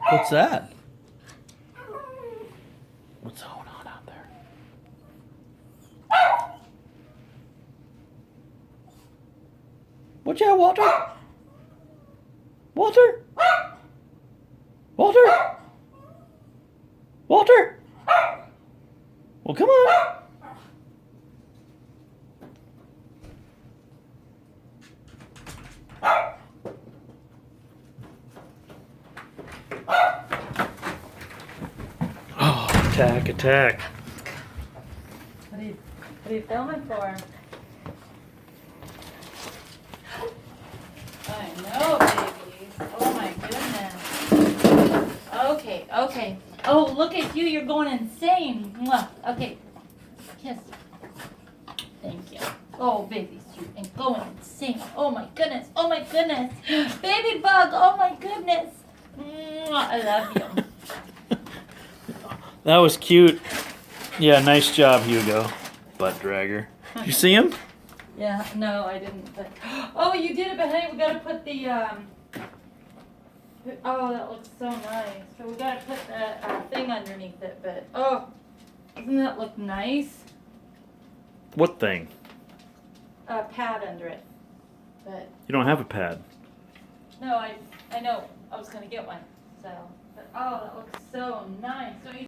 What's that? What's going on out there? Watch out, Walter! Walter! Walter! Walter! Well, come on! Oh, attack, attack. What are you filming for? I know, babies. Oh my goodness. Okay. Oh, look at you. You're going insane. Mwah. Okay. Kiss. Thank you. Oh, babies, you ain't going insane. Oh my goodness. Baby bug. Oh my goodness. Mwah. I love you. That was cute. Yeah, nice job, Hugo. Butt dragger. You see him? Yeah, no, I didn't. But oh, you did it, but hey, we gotta put the oh, that looks so nice. So we gotta put that thing underneath it. But oh, doesn't that look nice? What thing? A pad under it. But You don't have a pad. no, I know. I was gonna get one. So, but oh, that looks so nice. So you